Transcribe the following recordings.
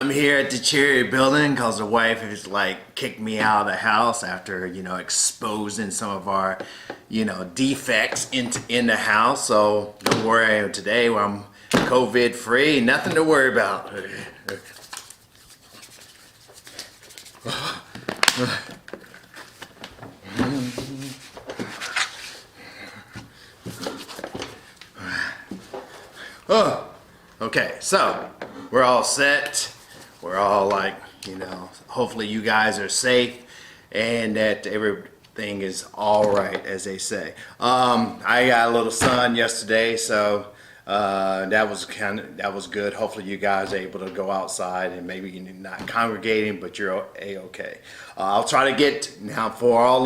I'm here at the Cherry Building because the wife has like kicked me out of the house after, exposing some of our, defects in the house. So don't worry, today I'm COVID free, nothing to worry about. Oh, okay, so we're all set. We're all like, hopefully you guys are safe and that everything is all right, as they say. I got a little sun yesterday, so that was good. Hopefully you guys are able to go outside and maybe you're not congregating, but you're a-okay. I'll try to get now for all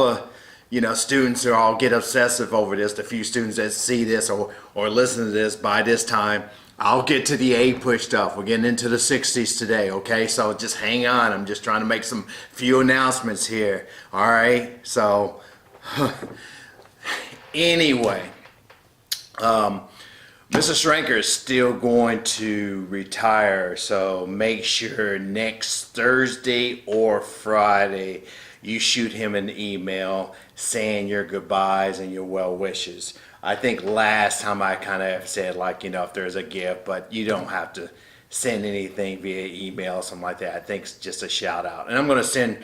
the students who all get obsessive over this, the few students that see this or listen to this by this time, I'll get to the APUSH stuff. We're getting into the 60s today, okay? So just hang on. I'm just trying to make some few announcements here, all right? So anyway, Mr. Schranker is still going to retire, so make sure next Thursday or Friday you shoot him an email saying your goodbyes and your well wishes. I think last time I kind of said if there's a gift, but you don't have to send anything via email or something like that. I think it's just a shout out. And I'm going to send,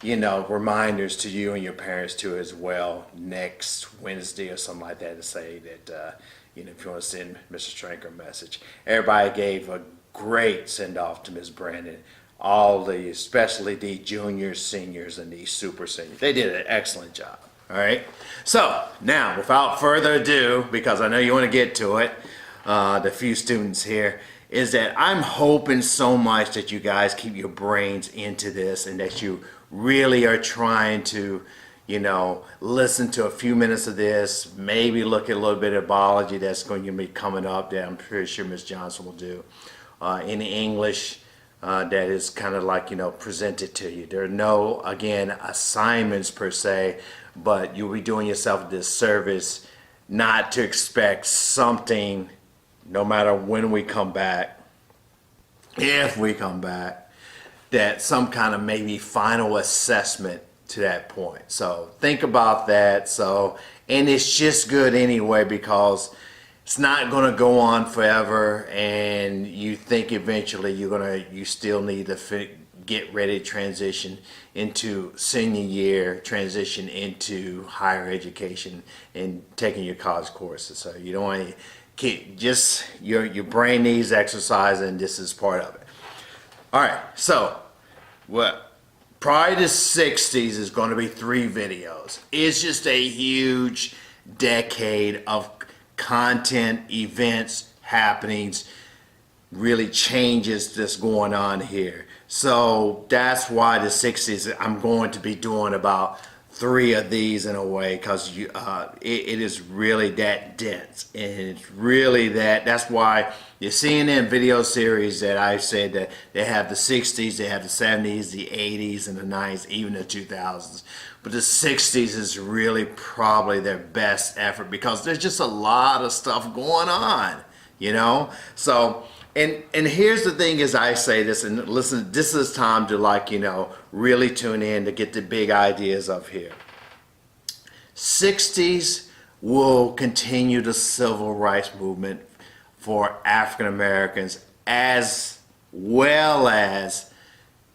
reminders to you and your parents too as well next Wednesday or something like that to say that, if you want to send Mr. Schranker a message. Everybody gave a great send off to Ms. Brandon. Especially the juniors, seniors, and the super seniors. They did an excellent job. All right. So now, without further ado, because I know you want to get to it, the few students here, is that I'm hoping so much that you guys keep your brains into this and that you really are trying to, listen to a few minutes of this, maybe look at a little bit of biology that's going to be coming up that I'm pretty sure Ms. Johnson will do. In English, that is kind of presented to you. There are no, again, assignments per se, but you'll be doing yourself a disservice not to expect something, no matter when we come back, if we come back, that some kind of maybe final assessment to that point. So think about that. And it's just good anyway because it's not going to go on forever, and you think eventually you still need to get ready to transition into senior year, transition into higher education, and taking your college courses. So you don't want to keep your brain needs exercise, and this is part of it. All right, so prior to 60s is going to be 3 videos. It's just a huge decade of content, events, happenings, really changes that's going on here. So that's why the 60s, I'm going to be doing about 3 of these in a way, because it is really that dense, and it's really that's why you're seeing in video series that I said that they have the 60s, they have the 70s, the 80s, and the 90s, even the 2000s. But the 60s is really probably their best effort because there's just a lot of stuff going on, So, and here's the thing as I say this, and listen, this is time to really tune in to get the big ideas of here. 60s will continue the civil rights movement for African Americans, as well as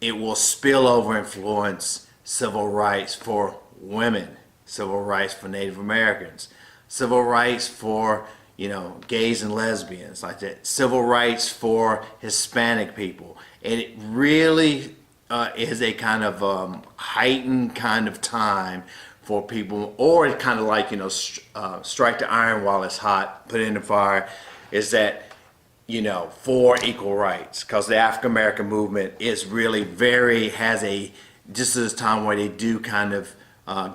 it will spill over influence civil rights for women, civil rights for Native Americans, civil rights for gays and lesbians, like that, civil rights for Hispanic people. And it really is a kind of heightened kind of time for people, or it's kind of strike the iron while it's hot, put it in the fire, is that for equal rights, because the African American movement is really this is a time where they do kind of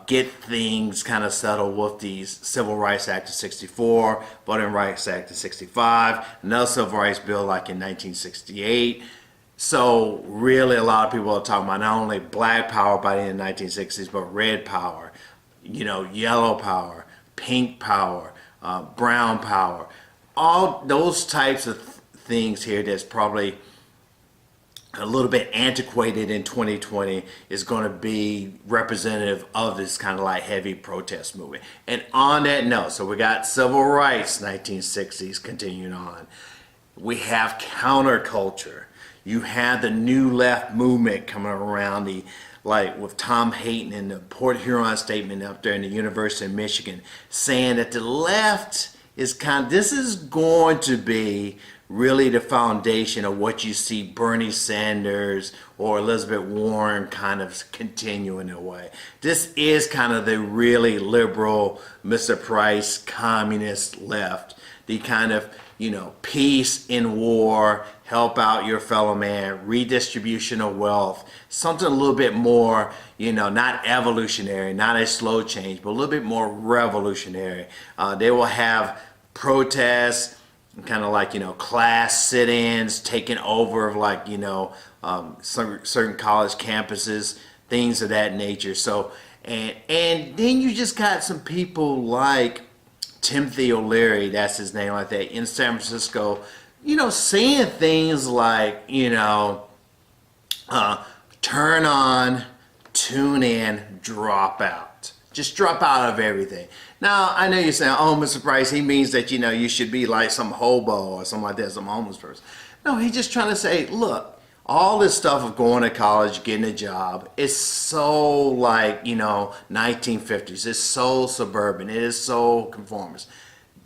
get things kind of settled with the Civil Rights Act of 64, Voting Rights Act of 65, another Civil Rights Bill like in 1968. So really a lot of people are talking about not only black power by the end of the 1960s, but red power, yellow power, pink power, brown power, all those types of things here that's probably a little bit antiquated in 2020 is going to be representative of this kind of like heavy protest movement. And on that note, so we got civil rights, 1960s, continuing on. We have counterculture. You had the new left movement coming around, the like with Tom Hayden and the Port Huron statement up there in the University of Michigan, saying that the left is this is going to be really the foundation of what you see Bernie Sanders or Elizabeth Warren kind of continuing their way. This is kind of the really liberal, Mr. Price, communist left. The kind of, peace in war, help out your fellow man, redistribution of wealth, something a little bit more, not evolutionary, not a slow change, but a little bit more revolutionary. They will have protests, kind of like class sit-ins taking over of like certain college campuses, things of that nature. So and then you just got some people like Timothy O'Leary, that's his name, like that, in San Francisco, saying things like turn on, tune in, drop out. Just drop out of everything. Now, I know you're saying, oh, Mr. Price, he means that, you should be like some hobo or something like that, some homeless person. No, he's just trying to say, look, all this stuff of going to college, getting a job, is so like, 1950s. It's so suburban. It is so conformist.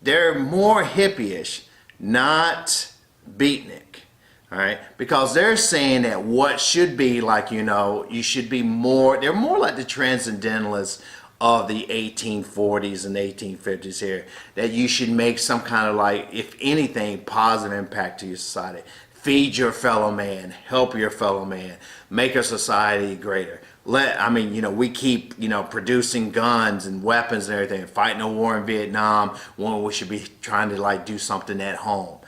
They're more hippie-ish, not beatnik. All right, because they're saying that what should be like, you should be more, they're more like the transcendentalists of the 1840s and 1850s here, that you should make some kind of like, if anything, positive impact to your society. Feed your fellow man, help your fellow man, make our society greater. We keep, producing guns and weapons and everything, fighting a war in Vietnam when we should be trying to like do something at home.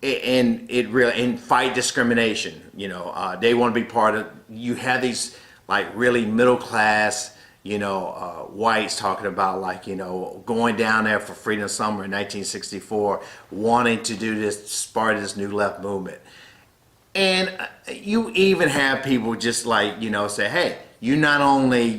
And fight discrimination. They want to be part of. You have these like really middle class, whites talking about like going down there for Freedom Summer in 1964, wanting to do this, start this new left movement. And you even have people just like say, hey, you not only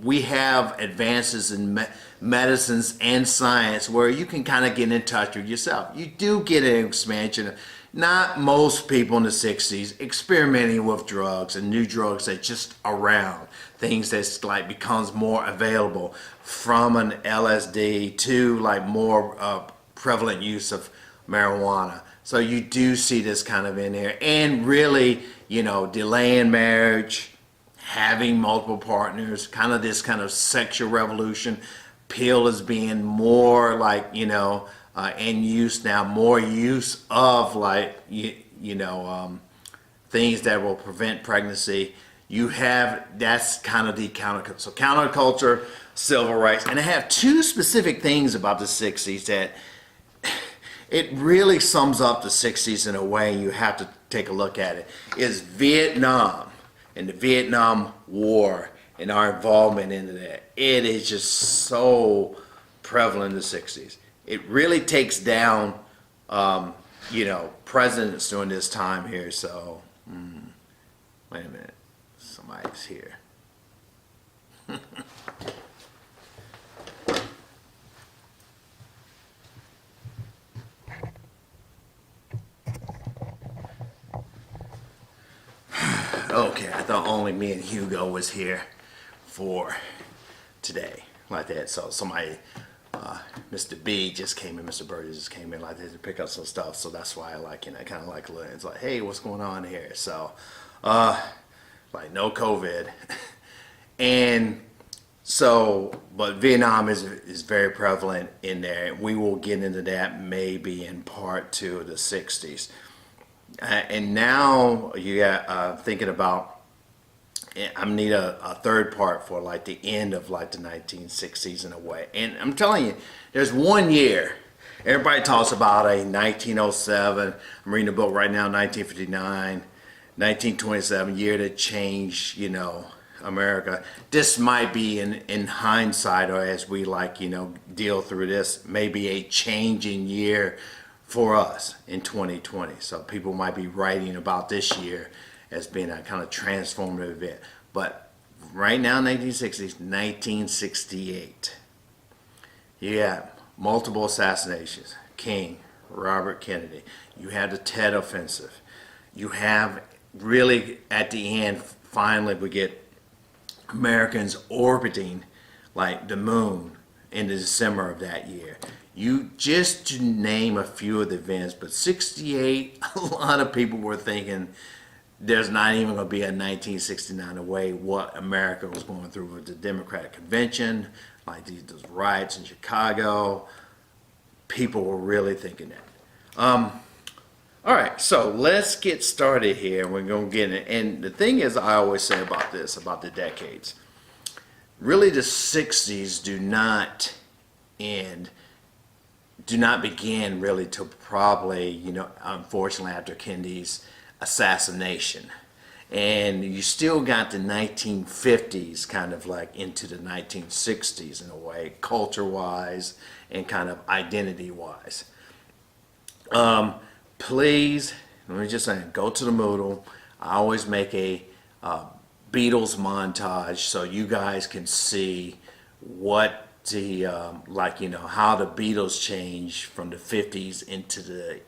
we have advances in medicines and science where you can kind of get in touch with yourself. You do get an expansion. Not most people in the 60s experimenting with drugs and new drugs that just around, things that's like becomes more available, from an LSD to like more prevalent use of marijuana. So you do see this kind of in there, and really delaying marriage, having multiple partners, kind of this kind of sexual revolution. Pill is being more like in use now, more use of like things that will prevent pregnancy. You have, that's kind of the counterculture. So counterculture, civil rights, and I have two specific things about the 60s that it really sums up the 60s in a way. You have to take a look at it. Is Vietnam and the Vietnam War and our involvement into that. It is just so prevalent in the 60s. It really takes down, presidents during this time here. So, wait a minute, somebody's here. Okay, I thought only me and Hugo was here for today, like that. So somebody, Mr. B just came in, Mr. Burgess just came in like that to pick up some stuff. So that's why I kind of like, it's like, hey, what's going on here? So, like no COVID. And so, but Vietnam is very prevalent in there. We will get into that maybe in part 2 of the 60s. And now you got thinking about, I need a third part for like the end of like the 1960s in a way. And I'm telling you, there's one year. Everybody talks about a 1907. I'm reading a book right now, 1959, 1927, year that changed, America. This might be in hindsight, or as we deal through this, maybe a changing year for us in 2020. So people might be writing about this year as being a kind of transformative event. But right now, 1960s, 1968, you have multiple assassinations. King, Robert Kennedy. You have the Tet Offensive. You have really at the end, finally we get Americans orbiting like the moon in December of that year. You just to name a few of the events, but 68, a lot of people were thinking there's not even going to be a 1969 away what America was going through with the Democratic Convention, like those riots in Chicago. People were really thinking that. All right, so let's get started here. We're going to get it. And the thing is, I always say about this, about the decades, really the 60s do not begin really till probably, unfortunately after Kennedy's assassination. And you still got the 1950s kind of like into the 1960s in a way, culture-wise and kind of identity-wise. Please, let me just say, go to the Moodle. I always make a Beatles montage so you guys can see what the, how the Beatles changed from the 50s into the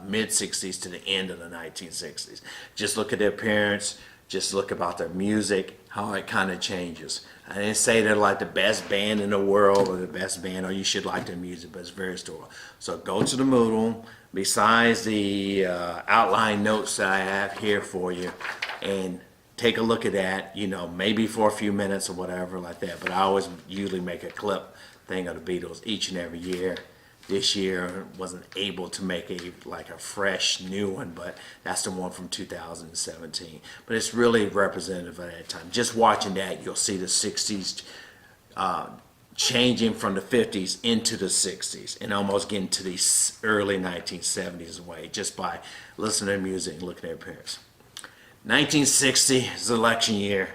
mid-60s to the end of the 1960s. Just look at their appearance, just look about their music, how it kind of changes. I didn't say they're like the best band in the world or the best band or you should like their music, but it's very historical. So go to the Moodle, besides the outline notes that I have here for you, and take a look at that, maybe for a few minutes or whatever like that. But I always usually make a clip thing of the Beatles each and every year. This year wasn't able to make a fresh new one, but that's the one from 2017. But it's really representative of that time. Just watching that, you'll see the 60s changing from the 50s into the 60s and almost getting to the early 1970s away just by listening to music and looking at appearance. 1960 is the election year.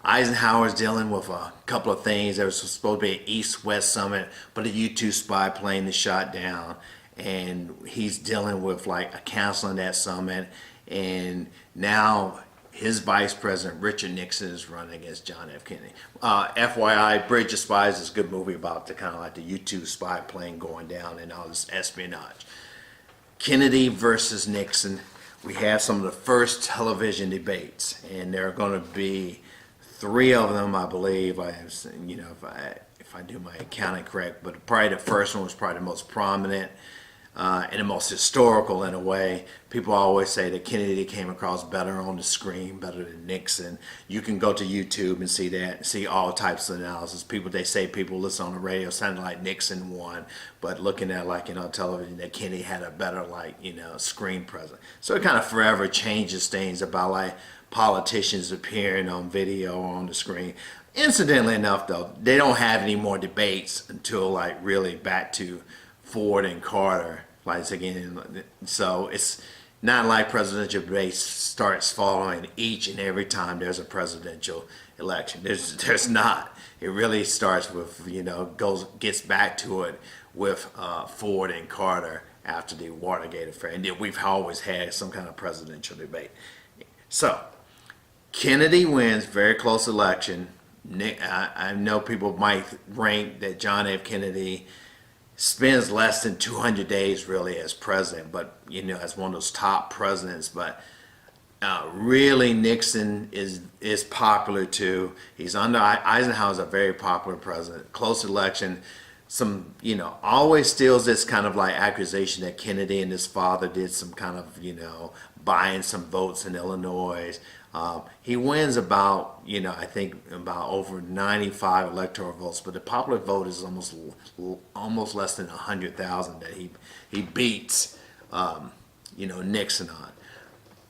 Eisenhower's dealing with a couple of things. There was supposed to be an East-West summit, but a U-2 spy plane is shot down, and he's dealing with like a canceling that summit. And now his vice president, Richard Nixon, is running against John F. Kennedy. FYI, Bridge of Spies is a good movie about the kind of like the U-2 spy plane going down and all this espionage. Kennedy versus Nixon. We have some of the first television debates, and there are going to be 3 of them, I believe. If I do my accounting correct, but probably the first one was probably the most prominent and the most historical in a way. People always say that Kennedy came across better on the screen, better than Nixon. You can go to YouTube and see that, and see all types of analysis. They say people listen on the radio sounded like Nixon won, but looking at television, that Kennedy had a better screen presence. So it kind of forever changes things about politicians appearing on video or on the screen. Incidentally enough, though, they don't have any more debates until really back to Ford and Carter. So it's not like presidential debates starts following each and every time there's a presidential election. There's not. It really starts with gets back to it with Ford and Carter after the Watergate affair, and then we've always had some kind of presidential debate. So Kennedy wins, very close election. I know people might rank that John F. Kennedy spends less than 200 days really as president, but as one of those top presidents. But really Nixon is popular too. He's under Eisenhower's a very popular president. Close election. Some always steals this kind of accusation that Kennedy and his father did some kind of buying some votes in Illinois. He wins about, I think about over 95 electoral votes, but the popular vote is almost less than 100,000 that he beats, Nixon on.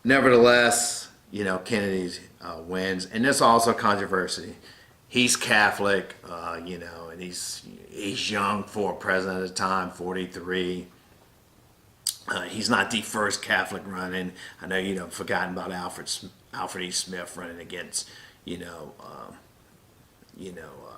Nevertheless, Kennedy wins, and there's also controversy. He's Catholic, and he's young for a president at the time, 43. He's not the first Catholic running. I know you've forgotten about Alfred E. Smith running against,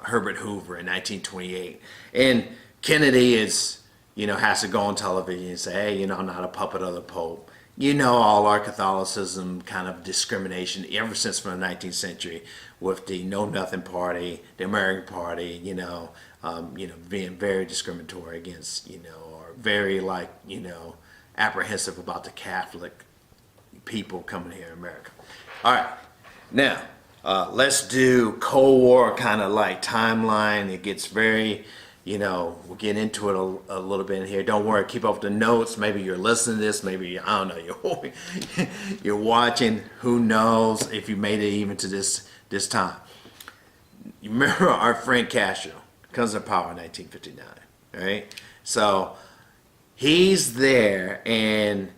Herbert Hoover in 1928. And Kennedy has to go on television and say, hey, I'm not a puppet of the Pope. you know, all our Catholicism kind of discrimination ever since from the 19th century with the Know Nothing Party, the American Party, being very discriminatory against, or very like, apprehensive about the Catholic people coming here in America. All right, now let's do Cold War kind of like timeline. It gets very, we'll get into it a little bit in here. Don't worry, keep up with the notes. Maybe you're listening to this. Maybe, I don't know, you're watching. Who knows if you made it even to this time. You remember our friend Castro comes to power in 1959, right? So he's there, and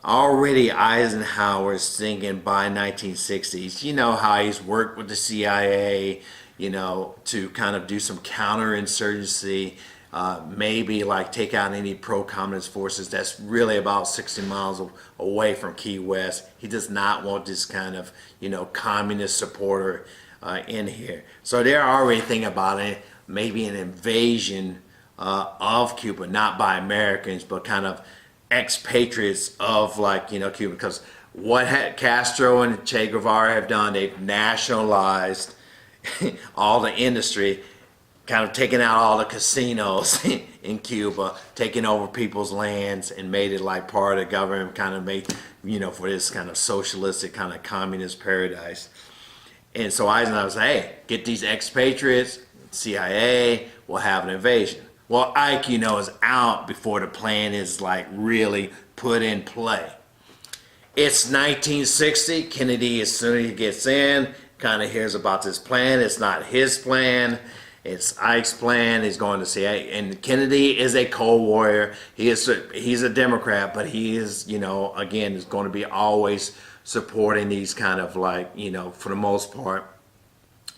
already Eisenhower's thinking by 1960s, you know how he's worked with the CIA, to kind of do some counterinsurgency, maybe like take out any pro-communist forces that's really about 60 miles away from Key West. He does not want this kind of, communist supporter in here. So they're already thinking about it, maybe an invasion of Cuba, not by Americans, but kind of expatriates of like, Cuba. Because what Castro and Che Guevara have done, they've nationalized all the industry, kind of taking out all the casinos in Cuba, taking over people's lands and made it like part of the government, kind of made, for this kind of socialistic, kind of communist paradise. And so Eisenhower said, hey, get these expatriates, CIA, we'll have an invasion. Well, Ike, is out before the plan is like really put in play. It's 1960. Kennedy, as soon as he gets in, kind of hears about this plan. It's not his plan. It's Ike's plan. He's going to CIA. And Kennedy is a cold warrior. He's a Democrat, but he is, again, is going to be always supporting these kind of like, for the most part,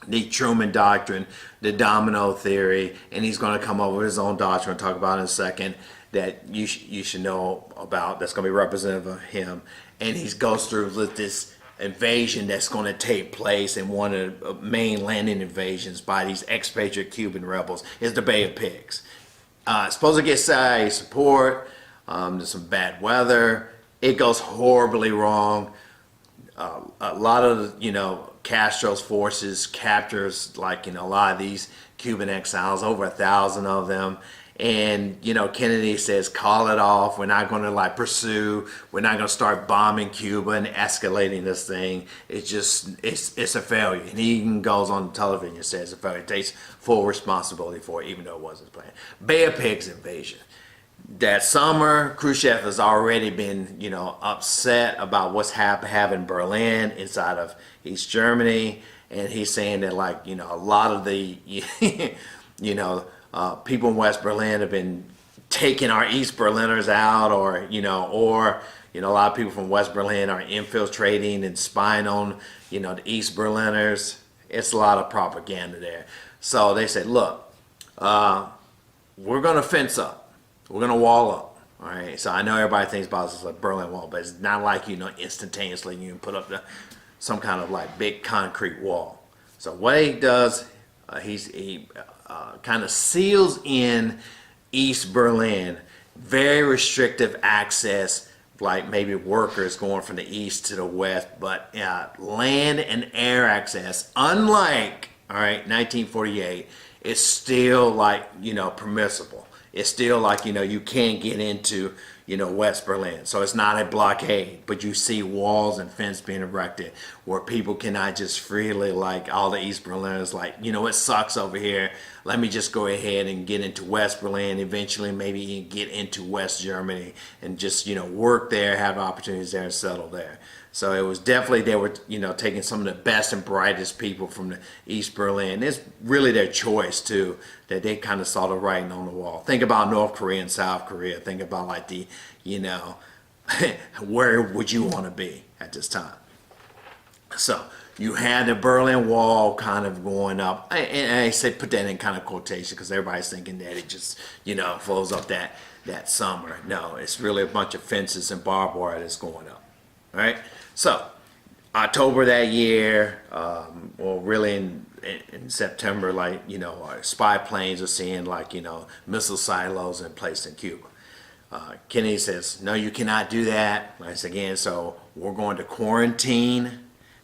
the Truman Doctrine, the domino theory, and he's going to come up with his own doctrine, we'll talk about in a second, that you should know about, that's going to be representative of him. And he goes through with this invasion that's going to take place, in one of the main landing invasions by these expatriate Cuban rebels is the Bay of Pigs. Supposed to get CIA support, there's some bad weather, it goes horribly wrong. A lot of, Castro's forces captures like, a lot of these Cuban exiles, over 1,000 of them. And, Kennedy says, call it off. We're not going to like pursue. We're not going to start bombing Cuba and escalating this thing. It's just, it's a failure. And he even goes on television and says it's a failure. He takes full responsibility for it, even though it wasn't his plan. Bay of Pigs invasion. That summer, Khrushchev has already been, upset about what's happening in Berlin, inside of East Germany, and he's saying that, like, a lot of the, people in West Berlin have been taking our East Berliners out, or a lot of people from West Berlin are infiltrating and spying on, the East Berliners. It's a lot of propaganda there. So they said, look, we're going to fence up. We're going to wall up, all right? So I know everybody thinks about this like Berlin Wall, but it's not like, instantaneously you can put up some kind of like big concrete wall. So what he does, he kind of seals in East Berlin, very restrictive access, like maybe workers going from the east to the west, but land and air access, unlike, all right, 1948, it's still like, permissible. It's still like, you can't get into, West Berlin. So it's not a blockade, but you see walls and fence being erected where people cannot just freely, like all the East Berliners, like, it sucks over here. Let me just go ahead and get into West Berlin, eventually maybe even get into West Germany and just, work there, have opportunities there and settle there. So it was definitely, they were, taking some of the best and brightest people from the East Berlin. It's really their choice too, that they kind of saw the writing on the wall. Think about North Korea and South Korea. Think about like the, where would you want to be at this time? So you had the Berlin Wall kind of going up, and I say put that in kind of quotation because everybody's thinking that it just, flows up that summer. No, it's really a bunch of fences and barbed wire that's going up. All right. So October that year, well, really in September, like, our spy planes are seeing like, missile silos in place in Cuba. Kennedy says, no, you cannot do that. Once again, so we're going to quarantine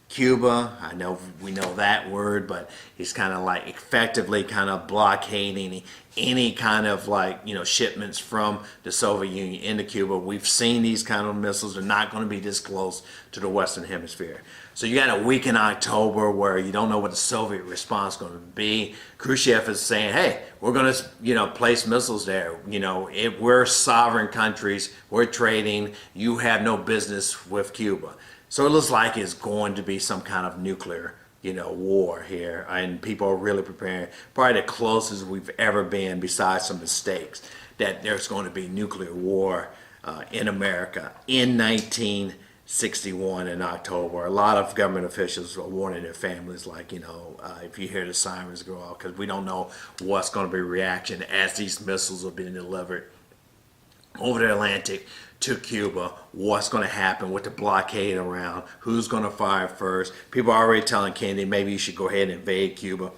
Cuba. I know we know that word, but he's kind of like effectively kind of blockading any kind of like, shipments from the Soviet Union into Cuba. We've seen these kind of missiles are not going to be this close to the Western Hemisphere. So you got a week in October where you don't know what the Soviet response is going to be. Khrushchev is saying, hey, we're going to, place missiles there. If we're sovereign countries, we're trading, you have no business with Cuba. So it looks like it's going to be some kind of nuclear, war here, and people are really preparing. Probably the closest we've ever been, besides some mistakes, that there's going to be nuclear war in America in 1961 in October. A lot of government officials are warning their families, like, if you hear the sirens go off, because we don't know what's going to be reaction as these missiles are being delivered over the Atlantic to Cuba, what's going to happen with the blockade around, who's going to fire first. People are already telling Kennedy, maybe you should go ahead and invade Cuba.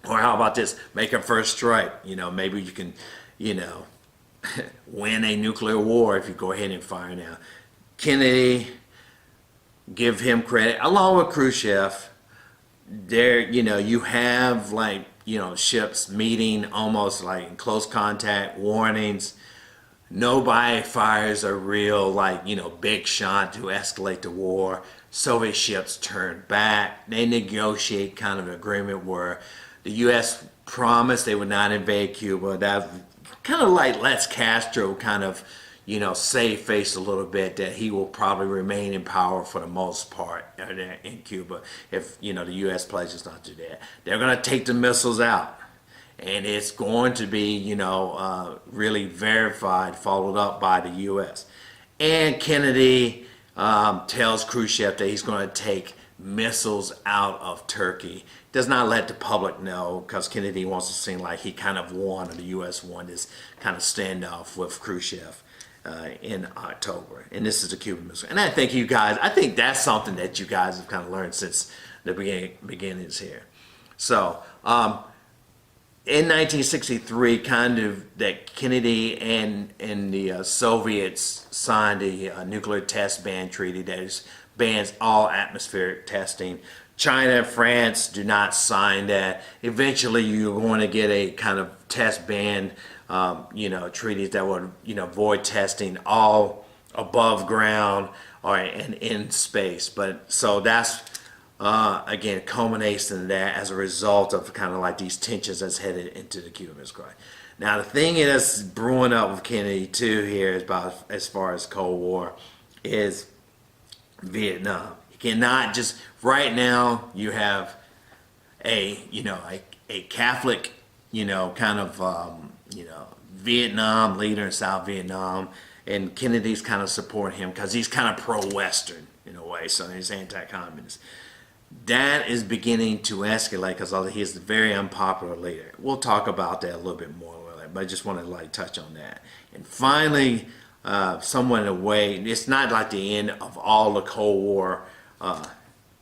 Or how about this, make a first strike. Maybe you can, win a nuclear war if you go ahead and fire now. Kennedy, give him credit, along with Khrushchev. There, you have like, ships meeting almost like in close contact, warnings. Nobody fires a real, like, big shot to escalate the war. Soviet ships turn back. They negotiate kind of an agreement where the U.S. promised they would not invade Cuba. That kind of like lets Castro kind of, save face a little bit that he will probably remain in power for the most part in Cuba if, the U.S. pledges not to do that. They're going to take the missiles out. And it's going to be, really verified, followed up by the U.S. And Kennedy tells Khrushchev that he's going to take missiles out of Turkey. Does not let the public know, because Kennedy wants to seem like he kind of won, or the U.S. won this kind of standoff with Khrushchev in October. And this is the Cuban missile. And I think that's something that you guys have kind of learned since the beginnings here. So, in 1963, kind of that Kennedy and the Soviets signed a nuclear test ban treaty that bans all atmospheric testing. China and France do not sign that. Eventually, you're going to get a kind of test ban, treaties that would, avoid testing all above ground or in space. But so that's again, culminates in that as a result of kind of like these tensions that's headed into the Cuban Missile Crisis. Now, the thing that's brewing up with Kennedy too here is about as far as Cold War is Vietnam. You cannot just right now. You have a Catholic kind of Vietnam leader in South Vietnam, and Kennedy's kind of supporting him because he's kind of pro-Western in a way, so he's anti-communist. That is beginning to escalate because he's a very unpopular leader. We'll talk about that a little bit more, but I just want to touch on that. And finally, somewhat in a way, it's not like the end of all the Cold War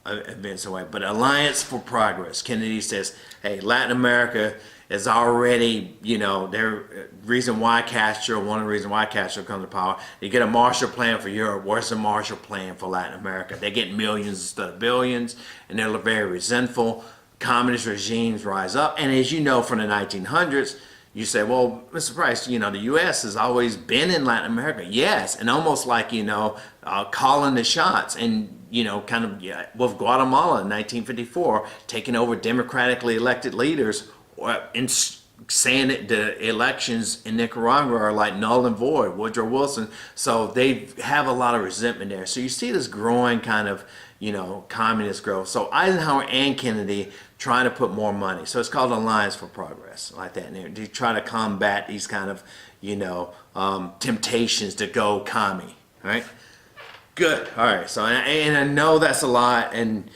events in a way, but Alliance for Progress. Kennedy says, hey, Latin America is already, their reason why one of the reasons why Castro comes to power, they get a Marshall Plan for Europe. Where's the Marshall Plan for Latin America? They get millions instead of billions, and they're very resentful. Communist regimes rise up, and as you know from the 1900s, you say, well, Mr. Price, the U.S. has always been in Latin America. Yes, and almost like, calling the shots. And, kind of with Guatemala in 1954, taking over democratically elected leaders, in saying that the elections in Nicaragua are like null and void, Woodrow Wilson. So they have a lot of resentment there. So you see this growing kind of, communist growth. So Eisenhower and Kennedy trying to put more money. So it's called Alliance for Progress, like that. And they try to combat these kind of, temptations to go commie, right? Good. All right. So, and I know that's a lot. And,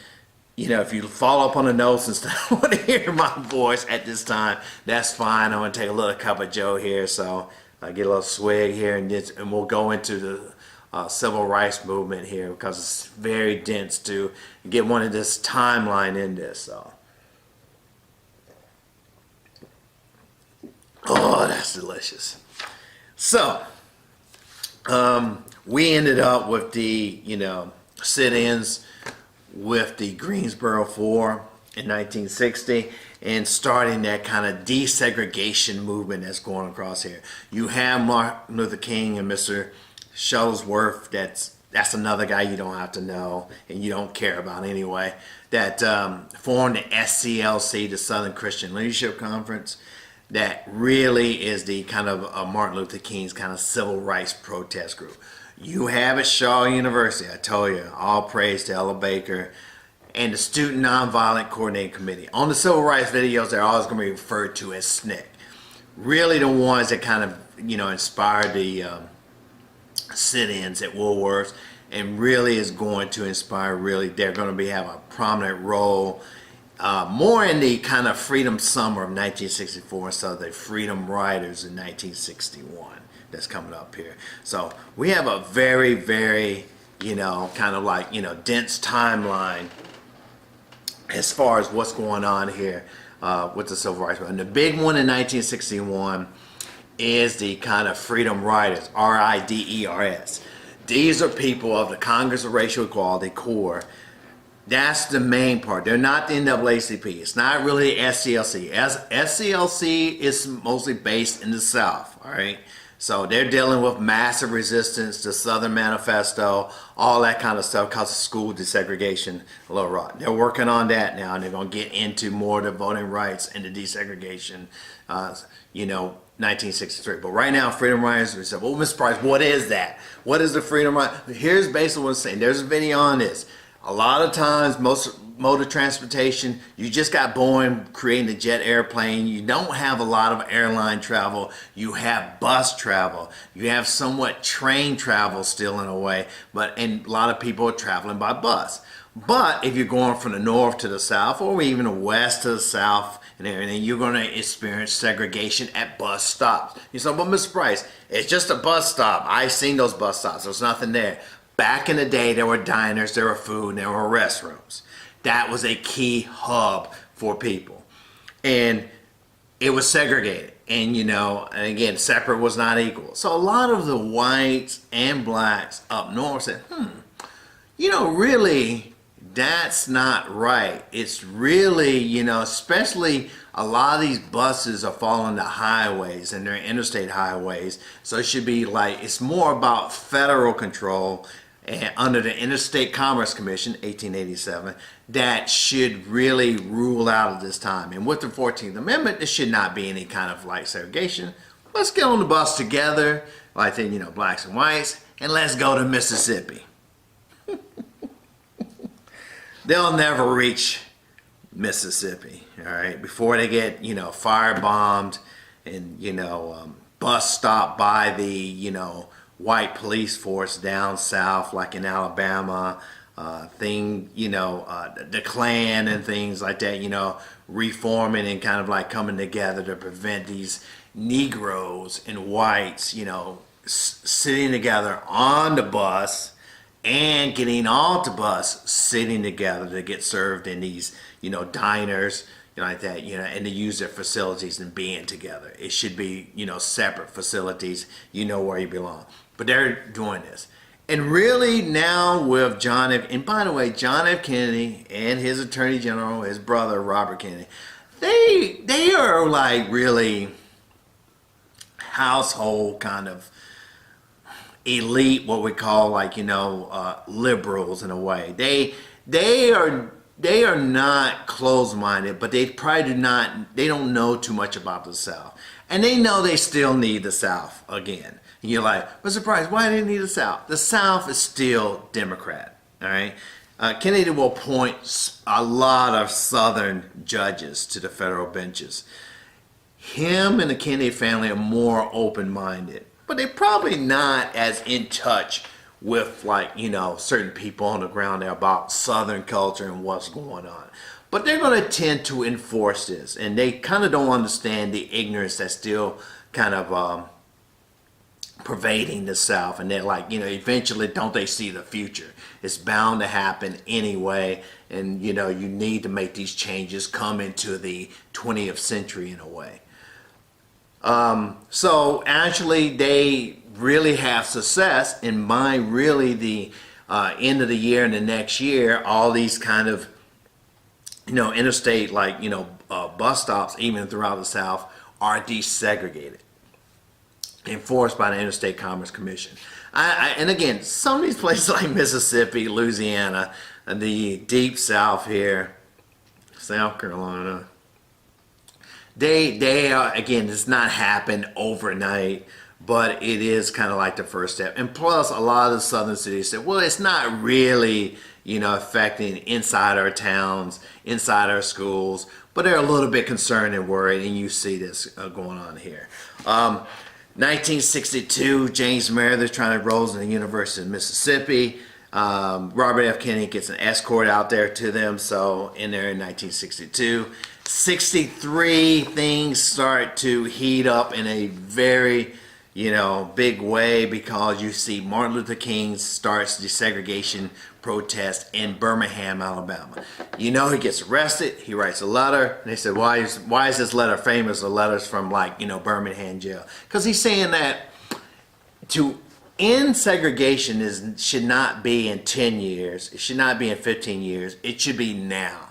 if you follow up on the notes and stuff, want to hear my voice at this time, that's fine. I'm going to take a little cup of Joe here. So I get a little swig here, and we'll go into the civil rights movement here because it's very dense to get one of this timeline in this. So, oh, that's delicious. So, We ended up with the, sit-ins with the Greensboro Four in 1960 and starting that kind of desegregation movement that's going across here. You have Martin Luther King and Mr. Shuttlesworth. That's another guy you don't have to know and you don't care about anyway. That formed the SCLC, the Southern Christian Leadership Conference. That really is the kind of Martin Luther King's kind of civil rights protest group. You have at Shaw University, I told you, all praise to Ella Baker, and the Student Nonviolent Coordinating Committee. On the civil rights videos, they're always going to be referred to as SNCC. Really the ones that kind of, inspired the sit-ins at Woolworths, and really is going to inspire, they're going to have a prominent role more in the kind of freedom summer of 1964 instead of the freedom riders in 1961 that's coming up here. So we have a very, very, kind of like, dense timeline as far as what's going on here with the civil rights. And the big one in 1961 is the kind of freedom riders, RIDERS. These are people of the Congress of Racial Equality, CORE. That's the main part. They're not the NAACP. It's not really SCLC. SCLC is mostly based in the South, all right? So they're dealing with massive resistance to Southern Manifesto, all that kind of stuff because of school desegregation, a little rotten. They're working on that now, and they're going to get into more of the voting rights and the desegregation, 1963. But right now, Freedom Riders, we said, well, Mr. Price, what is that? What is the Freedom Rider? Here's basically what I'm saying. There's a video on this. A lot of times, most mode of transportation, you just got Boeing creating the jet airplane. You don't have a lot of airline travel. You have bus travel. You have somewhat train travel still in a way, and a lot of people are traveling by bus. But if you're going from the north to the south, or even the west to the south and everything, you're going to experience segregation at bus stops. You say, well, Mr. Price, it's just a bus stop. I've seen those bus stops. There's nothing there. Back in the day, there were diners, there were food, and there were restrooms. That was a key hub for people. And it was segregated. And, and again, separate was not equal. So a lot of the whites and blacks up north said, really, that's not right. It's really, especially a lot of these buses are following the highways and they're interstate highways. So it should be like, it's more about federal control and under the Interstate Commerce Commission, 1887, that should really rule out at this time. And with the 14th Amendment, there should not be any kind of like segregation. Let's get on the bus together, like blacks and whites, and let's go to Mississippi. They'll never reach Mississippi, all right, before they get, firebombed and, bus stopped by the, white police force down south, like in Alabama, the Klan and things like that, reforming and kind of like coming together to prevent these Negroes and whites, sitting together on the bus and getting off the bus, sitting together to get served in these, diners, like that, and to use their facilities and being together. It should be, separate facilities, where you belong. But they're doing this. And really now with John F. And by the way, John F. Kennedy and his Attorney General, his brother, Robert Kennedy, they are like really household kind of elite, what we call like, liberals in a way. They are not closed-minded, but they probably they don't know too much about the South. And they know they still need the South again. And you're like, Mr. Price, why do they need the South? The South is still Democrat, all right? Kennedy will appoint a lot of Southern judges to the federal benches. Him and the Kennedy family are more open-minded, but they're probably not as in touch with like, certain people on the ground there about Southern culture and what's going on. But they're going to tend to enforce this, and they kind of don't understand the ignorance that's still kind of pervading the South, and they're like, eventually don't they see the future? It's bound to happen anyway, and you need to make these changes come into the 20th century in a way. So actually they really have success and by really the end of the year and the next year, all these kind of, interstate, like, bus stops, even throughout the South, are desegregated, enforced by the Interstate Commerce Commission. And again, some of these places like Mississippi, Louisiana, the deep South here, South Carolina, they are, again, it's not happened overnight, but it is kind of like the first step. And plus, a lot of the southern cities said, well, it's not really, affecting inside our towns, inside our schools, but they're a little bit concerned and worried, and you see this going on here. 1962, James Meredith trying to enroll in the University of Mississippi. Robert F. Kennedy gets an escort out there to them, so in there in 1962. 63, things start to heat up in a very, big way, because you see Martin Luther King starts desegregation protest in Birmingham, Alabama. He gets arrested, he writes a letter, and they said, why is this letter famous? The letter's from, like, Birmingham jail. Because he's saying that to end segregation should not be in 10 years, it should not be in 15 years, it should be now.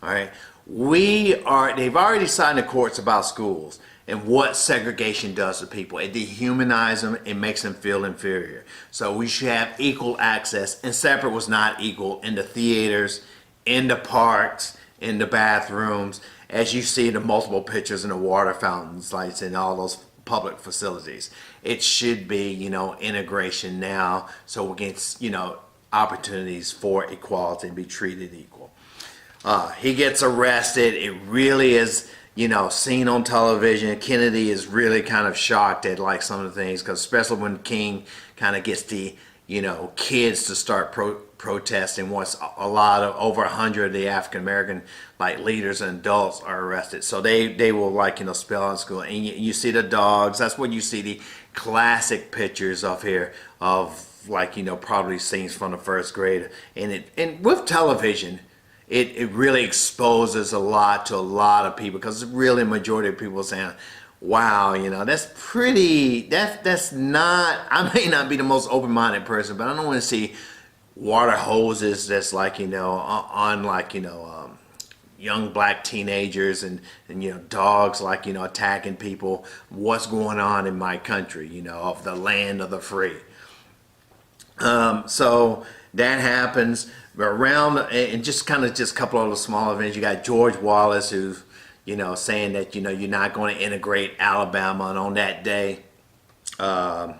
All right? They've already decided in the courts about schools and what segregation does to people. It dehumanizes them, it makes them feel inferior. So we should have equal access, and separate was not equal in the theaters, in the parks, in the bathrooms, as you see the multiple pictures in the water fountains, lights, in all those public facilities. It should be, integration now, so we get, opportunities for equality and be treated equal. He gets arrested. It really is, seen on television. Kennedy is really kind of shocked at, like, some of the things, because especially when King kind of gets the, kids to start protesting. Once a lot of, over 100 of the African American, like, leaders and adults are arrested, so they will, like, spell out school. And you see the dogs. That's when you see the classic pictures of here of, like, probably scenes from the first grade. And with television, it really exposes a lot to a lot of people, because really a majority of people are saying, wow, that's pretty, that's not, I may not be the most open-minded person, but I don't want to see water hoses that's, like, on, like, young black teenagers and dogs, like, attacking people. What's going on in my country, of the land of the free. So that happens. Around, and just a couple of the small events, you got George Wallace, who's, saying that, you're not going to integrate Alabama, and on that day, that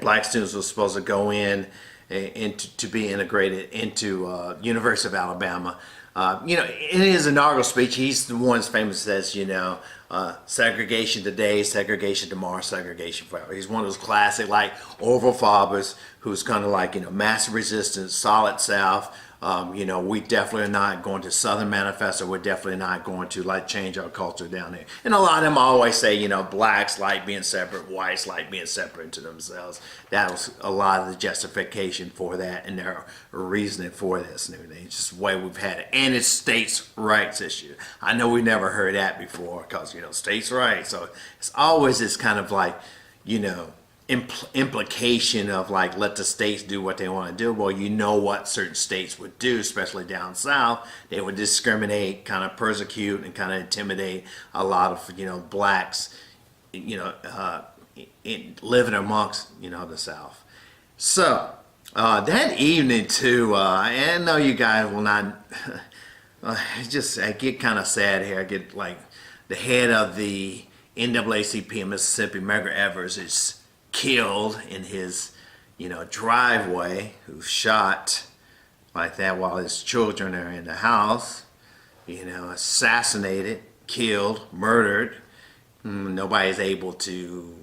black students were supposed to go in and to be integrated into University of Alabama. In his inaugural speech, he's the one that's famous that says, segregation today, segregation tomorrow, segregation forever. He's one of those classic, like, Orville Faubers, who's kind of like, massive resistance, solid South. We definitely are not going to Southern Manifesto. We're definitely not going to, like, change our culture down there. And a lot of them always say, blacks like being separate, whites like being separate to themselves. That was a lot of the justification for that, and their reasoning for this and everything. It's just the way we've had it. And it's states' rights issue. I know we never heard that before, because, states' rights. So it's always this kind of, like, implication of, like, let the states do what they want to do. Well, what certain states would do, especially down south. They would discriminate, kind of persecute, and kind of intimidate a lot of, blacks, living amongst, the South. So that evening too, I know you guys will not, I get kind of sad here. I get, like, the head of the NAACP in Mississippi, Medgar Evers, is killed in his, driveway, who's shot like that while his children are in the house, assassinated, killed, murdered. Nobody's able to,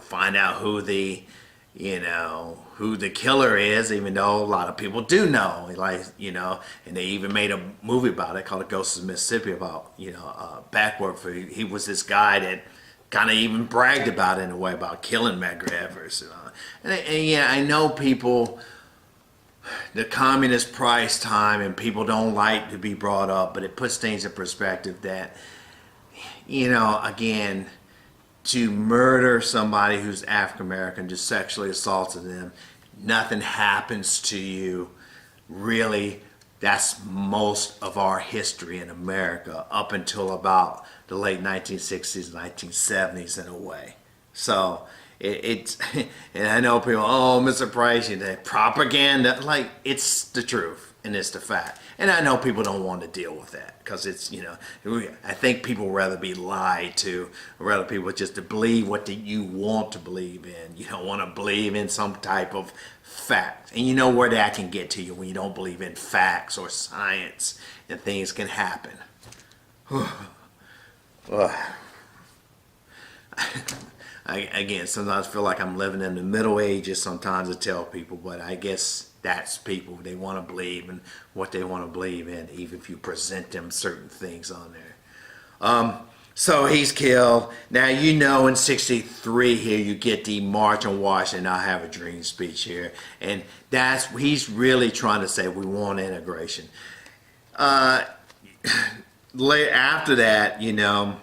find out who the killer is, even though a lot of people do know, like, and they even made a movie about it called The Ghosts of Mississippi, about, backward, for he was this guy that kind of even bragged about it in a way, about killing Medgar Evers. And yeah, I know people, the communist price time, and people don't like to be brought up, but it puts things in perspective that, again, to murder somebody who's African American, just sexually assaulted them, nothing happens to you. Really, that's most of our history in America up until about the late 1960s, 1970s in a way. So it's, and I know people, oh, Mr. Price, you know, propaganda, like, it's the truth and it's the fact. And I know people don't want to deal with that because it's, you know, I think people rather be lied to, or rather people just to believe what you want to believe in. You don't want to believe in some type of fact. And you know where that can get to you when you don't believe in facts or science, and things can happen. Again, sometimes I feel like I'm living in the Middle Ages sometimes to tell people, but I guess that's people. They want to believe in what they want to believe in, even if you present them certain things on there. So he's killed. Now, you know, in 63 here, you get the March on Washington, I Have a Dream speech here. And he's really trying to say we want integration. After that, you know,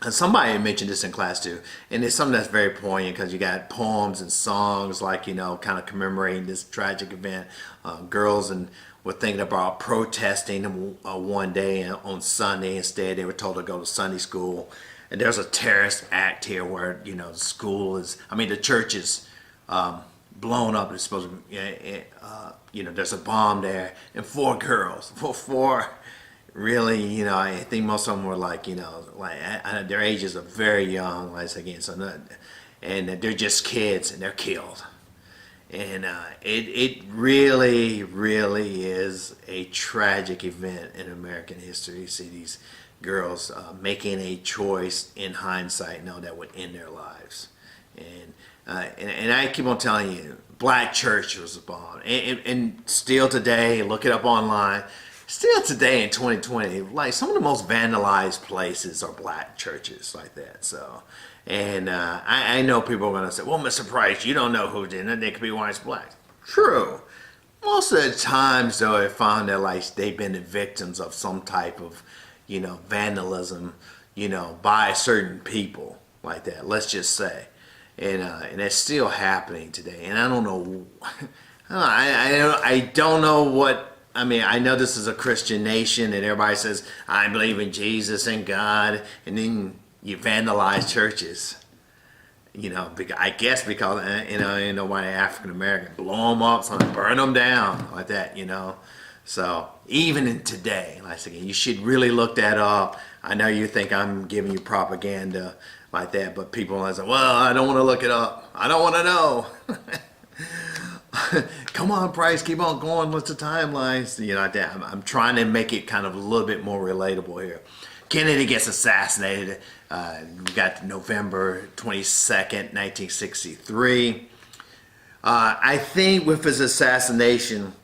and somebody mentioned this in class too, and it's something that's very poignant because you got poems and songs like, you know, kind of commemorating this tragic event. Girls were thinking about protesting one day on Sunday. Instead, they were told to go to Sunday school. And there's a terrorist act here where, you know, the church is blown up. It's supposed to, you know, there's a bomb there, and four girls, four. Really, you know, I think most of them were like, you know, like their ages are very young, like again, and they're just kids and they're killed. And it really, really is a tragic event in American history. You see these girls making a choice in hindsight, that would end their lives. And I keep on telling you, black church was bombed, and still today, look it up online. Still today in 2020, like some of the most vandalized places are black churches like that. So, and I know people are going to say, well, Mr. Price, you don't know who did it. They could be whites, blacks. True. Most of the times, though, I found that like they've been the victims of some type of, you know, vandalism, you know, by certain people like that. Let's just say, and that's still happening today. And I don't know, I don't know what. I mean, I know this is a Christian nation and everybody says, I believe in Jesus and God, and then you vandalize churches. You know, I guess because, you know why African American, blow them up, burn them down like that, you know. So even in today, like I said, you should really look that up. I know you think I'm giving you propaganda like that, but people are like, well, I don't want to look it up. I don't want to know. Come on, Price, keep on going. What's the timelines? You know, I'm trying to make it kind of a little bit more relatable here. Kennedy gets assassinated. We got November 22nd, 1963. I think with his assassination,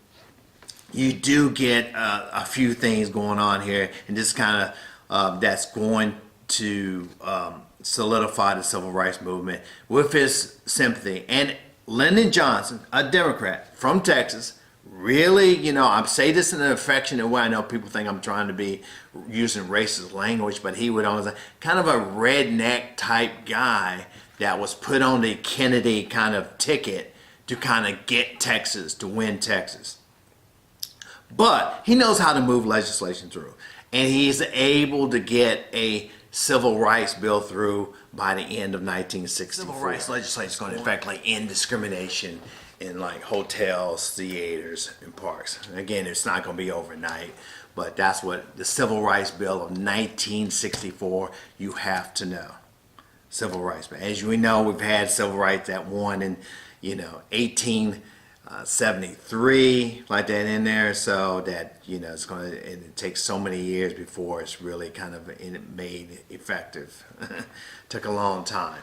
you do get a few things going on here, and this kind of that's going to solidify the civil rights movement with his sympathy. And Lyndon Johnson, a Democrat from Texas, really, you know, I say this in an affectionate way. I know people think I'm trying to be using racist language, but he would always say, kind of a redneck type guy that was put on the Kennedy kind of ticket to kind of get Texas, to win Texas. But he knows how to move legislation through, and he's able to get a civil rights bill through by the end of 1964. Civil rights legislation is going to affect like end discrimination in like hotels, theaters, and parks. Again, it's not going to be overnight, but that's what the Civil Rights Bill of 1964, you have to know. Civil rights. But as we know, we've had civil rights that won in, you know, 1873, like that in there, so that, you know, it's going to, it takes so many years before it's really kind of made effective. Took a long time.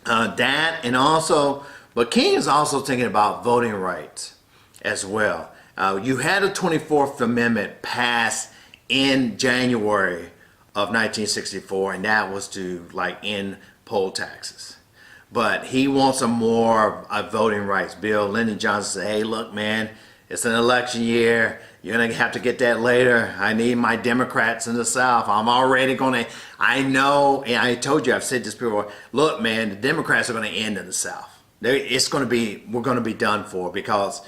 That, and also, but King is also thinking about voting rights as well. You had a 24th Amendment passed in January of 1964, and that was to like end poll taxes. But he wants a voting rights bill. Lyndon Johnson said, hey, look, man, it's an election year. You're going to have to get that later. I need my Democrats in the South. I'm already going to, I know, and I told you, I've said this before, look, man, the Democrats are going to end in the South. It's going to be, we're going to be done for, because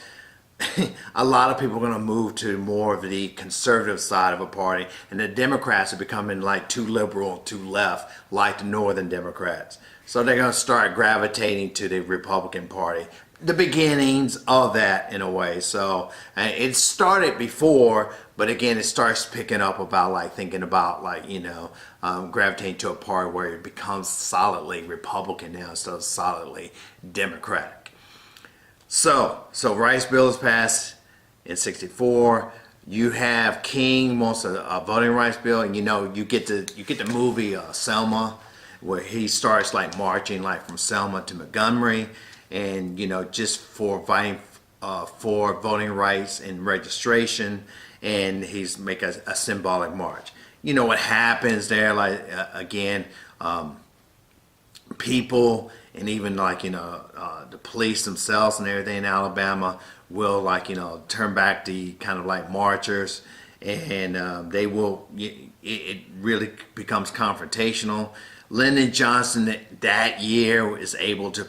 a lot of people are going to move to more of the conservative side of a party, and the Democrats are becoming like too liberal, too left, like the Northern Democrats. So they're going to start gravitating to the Republican Party. The beginnings of that, in a way. So it started before, but again, it starts picking up about like thinking about like, you know, gravitating to a party where it becomes solidly Republican now instead of solidly Democratic. So Rice Bill is passed in '64. You have King wants a voting rights bill, and you know, you get the movie Selma, where he starts like marching like from Selma to Montgomery, and you know, just for fighting for voting rights and registration, and he's make a symbolic march. You know what happens there, like again, people and even like, you know, the police themselves and everything in Alabama will like, you know, turn back the kind of like marchers, and they will, it really becomes confrontational. Lyndon Johnson that year is able to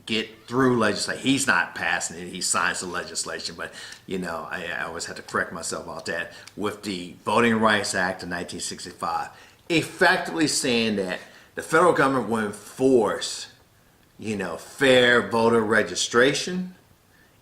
get through legislation. He's not passing it, he signs the legislation, but you know, I always have to correct myself about that, with the Voting Rights Act of 1965, effectively saying that the federal government will enforce, you know, fair voter registration,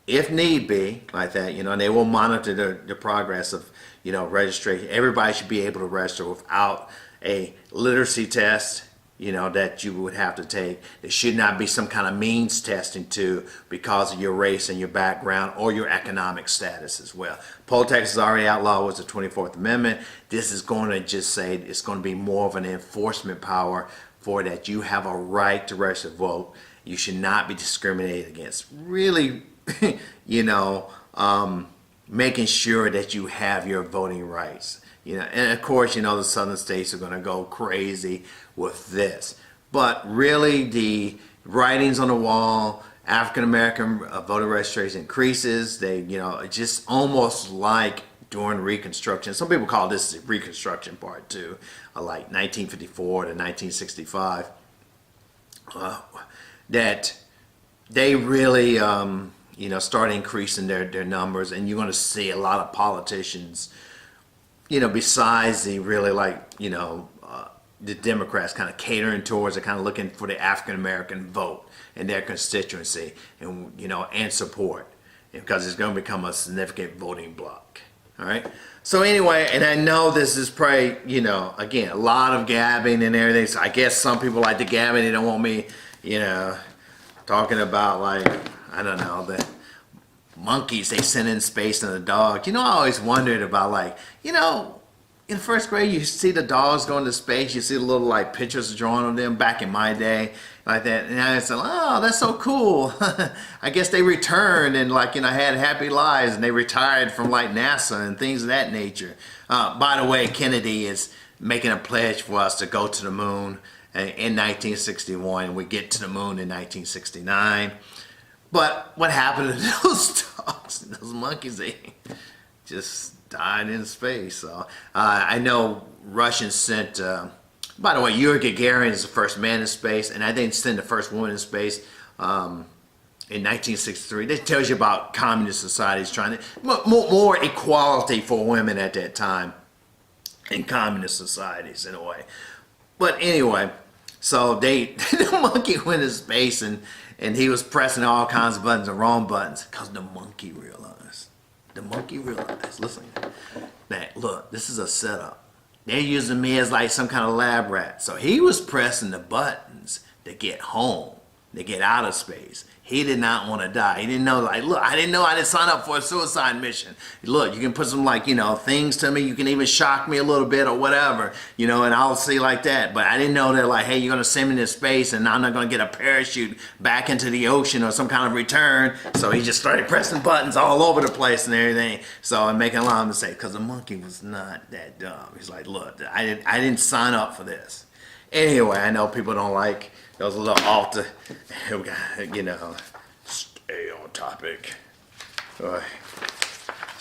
if need be, like that, you know, and they will monitor the progress of, you know, registration. Everybody should be able to register without a literacy test, you know, that you would have to take. There should not be some kind of means testing too, because of your race and your background or your economic status as well. Poll tax is already outlawed with the 24th Amendment. This is going to just say it's going to be more of an enforcement power for that. You have a right to register to vote. You should not be discriminated against. Really, you know, making sure that you have your voting rights. You know, and of course, you know, the southern states are going to go crazy with this. But really, the writings on the wall, African American voter registration increases. They, you know, it's just almost like during Reconstruction. Some people call this the Reconstruction Part 2, like 1954 to 1965. That they really, you know, start increasing their numbers, and you're going to see a lot of politicians, you know, besides the really like, you know, the Democrats kind of catering towards, kind of looking for the African American vote in their constituency, and you know, and support, because it's going to become a significant voting bloc. All right. So anyway, and I know this is probably, you know, again, a lot of gabbing and everything. So I guess some people like the gabbing. They don't want me, you know, talking about like, I don't know, the monkeys they send in space and the dog. You know, I always wondered about like, you know, in first grade you see the dogs going to space. You see the little like pictures drawn of them back in my day, like that. And I said, oh, that's so cool. I guess they returned and like, you know, had happy lives, and they retired from like NASA and things of that nature. By the way, Kennedy is making a pledge for us to go to the moon in 1961. We get to the moon in 1969. But what happened to those dogs and those monkeys? They just died in space. So I know Russians sent, by the way, Yuri Gagarin is the first man in space, and I think sent the first woman in space in 1963. That tells you about communist societies trying to, more equality for women at that time in communist societies in a way. But anyway, so the monkey went in space, and he was pressing all kinds of buttons, the wrong buttons, because the monkey realized. The monkey realized, listen, that look, this is a setup. They're using me as like some kind of lab rat. So he was pressing the buttons to get home, to get out of space. He did not want to die. He didn't know, like, look, I didn't know I didn't sign up for a suicide mission. Look, you can put some, like, you know, things to me. You can even shock me a little bit or whatever, you know, and I'll see like that. But I didn't know that, like, hey, you're going to send me to space and I'm not going to get a parachute back into the ocean or some kind of return. So he just started pressing buttons all over the place and everything. So I'm making a lot of mistakes because the monkey was not that dumb. He's like, look, I didn't sign up for this. Anyway, I know people don't like those little altar, you know, stay on topic.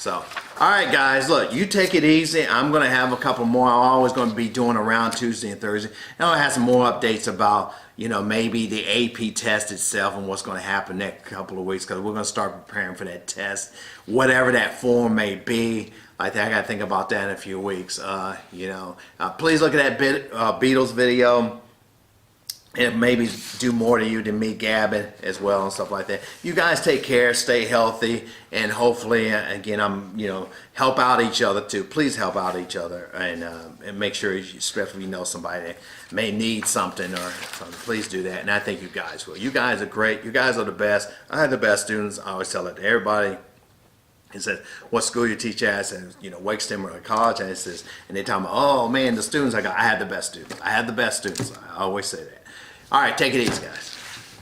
So, all right, guys, look, you take it easy. I'm going to have a couple more. I'm always going to be doing around Tuesday and Thursday. And I'll have some more updates about, you know, maybe the AP test itself and what's going to happen next couple of weeks, because we're going to start preparing for that test, whatever that form may be. I think I got to think about that in a few weeks. Please look at that Beatles video. It maybe do more to you than me gabbing as well and stuff like that. You guys take care, stay healthy, and hopefully, again, help out each other too. Please help out each other, and make sure, especially if you know somebody that may need something or something, please do that. And I think you guys will. You guys are great. You guys are the best. I have the best students. I always tell it to everybody. He said, what school you teach at? I said, Wake Stem or college. And they tell me, oh man, the students I got, I have the best students. I have the best students. I always say that. All right, take it easy, guys.